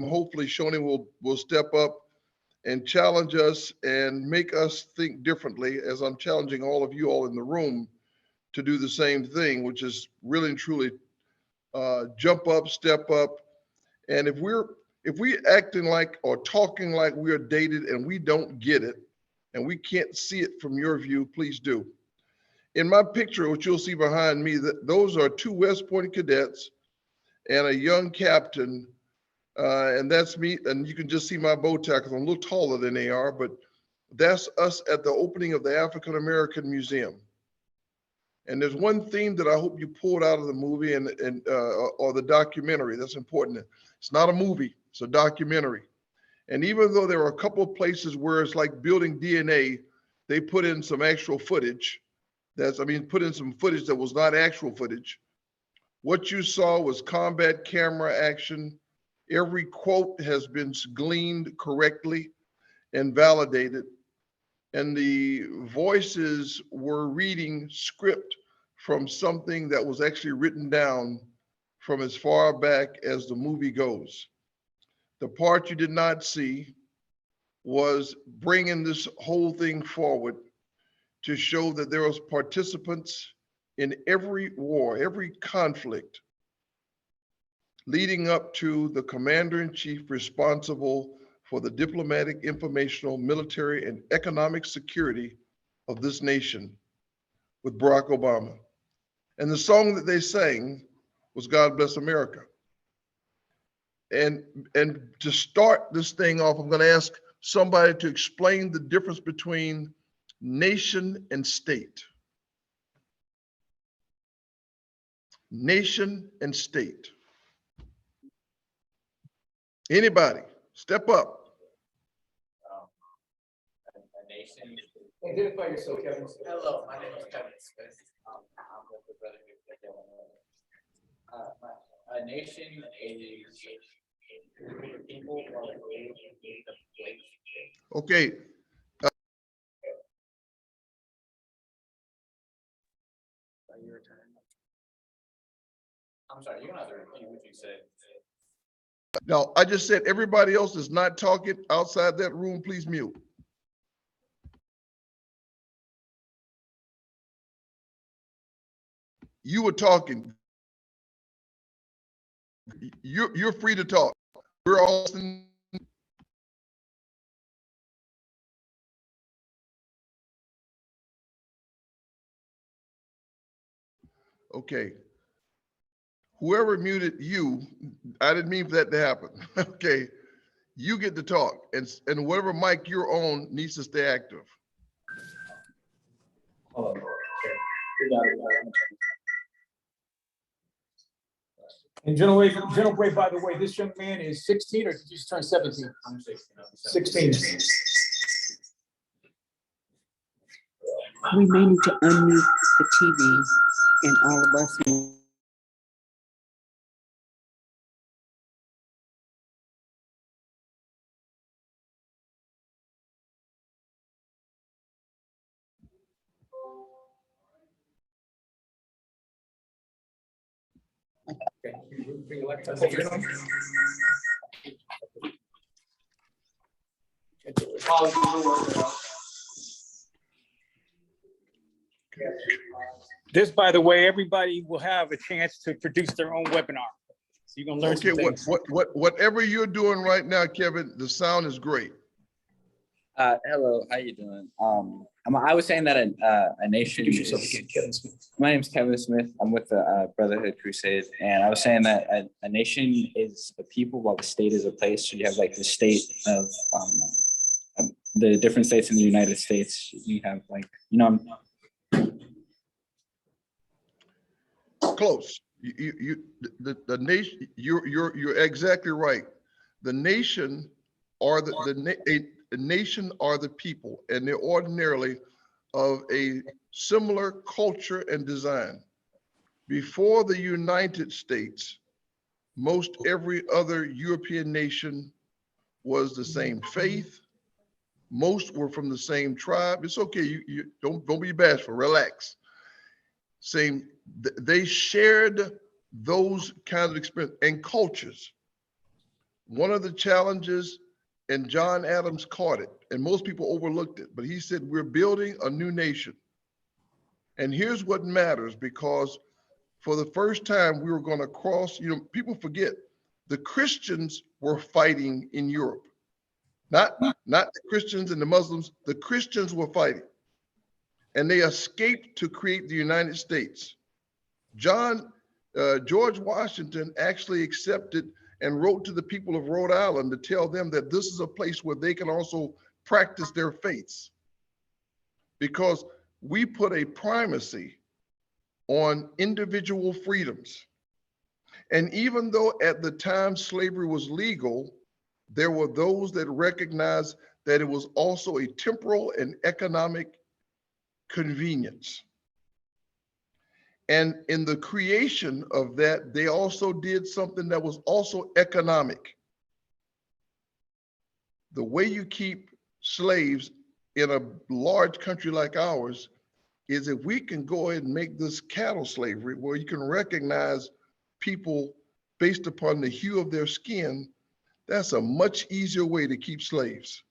hopefully Shoni will step up and challenge us and make us think differently, as I'm challenging all of you all in the room to do the same thing, which is really and truly jump up, step up. And if we acting like or talking like we are dated and we don't get it and we can't see it from your view, please do. In my picture, which you'll see behind me, those are two West Point cadets and a young captain, and that's me. And you can just see my bow tie because I'm a little taller than they are, but that's us at the opening of the African American Museum. And there's one theme that I hope you pulled out of the movie or the documentary. That's important. It's not a movie, it's a documentary. And even though there are a couple of places where it's like building DNA, they put in some actual footage. Put in some footage that was not actual footage. What you saw was combat camera action. Every quote has been gleaned correctly and validated. And the voices were reading script from something that was actually written down from as far back as the movie goes. The part you did not see was bringing this whole thing forward to show that there was participants in every war, every conflict, leading up to the commander-in-chief responsible for the diplomatic, informational, military, and economic security of this nation with Barack Obama. And the song that they sang was God Bless America. And to start this thing off, I'm going to ask somebody to explain the difference between nation and state. Nation and state. Anybody, step up. A nation. Identify yourself, Kevin. Hello, my name is Kevin Smith. I'm with the Brotherhood of a nation is people or the place. Okay. I'm sorry, you're gonna have to repeat what you said. Now, I just said everybody else is not talking outside that room, please mute. You were talking. You're free to talk. We're all listening. Okay. Whoever muted you, I didn't mean for that to happen. Okay. You get to talk, and whatever mic you're on needs to stay active. Hold on. And General Bray, by the way, this young man is 16 or did you just turn 17? I'm 16. 16. We may need to unmute the TV and all of us. Okay. Bring the laptop over here. This, by the way, everybody will have a chance to produce their own webinar. So you're gonna learn some things. Whatever you're doing right now, Kevin, the sound is great. Hello, how you doing? I was saying that a nation. Introduce yourself again, Kevin Smith. My name is Kevin Smith. I'm with the Brotherhood Crusade, and I was saying that a nation is a people, while the state is a place. So you have like the state of the different states in the United States. You have like, Close. The nation. You're exactly right. The nation are the nation are the people, and they're ordinarily of a similar culture and design. Before the United States, most every other European nation was the same faith. Most were from the same tribe. It's okay. You don't be bashful. Relax. They shared those kinds of experience and cultures. one of the challenges, and John Adams caught it, and most people overlooked it, but he said, we're building a new nation. And here's what matters, because for the first time we were going to cross, people forget, the Christians were fighting in Europe. Not the Christians and the Muslims, the Christians were fighting. And they escaped to create the United States. George Washington actually accepted and wrote to the people of Rhode Island to tell them that this is a place where they can also practice their faiths. Because we put a primacy on individual freedoms. And even though at the time slavery was legal, there were those that recognized that it was also a temporal and economic convenience. And in the creation of that, they also did something that was also economic. The way you keep slaves in a large country like ours is if we can go ahead and make this cattle slavery, where you can recognize people based upon the hue of their skin, that's a much easier way to keep slaves.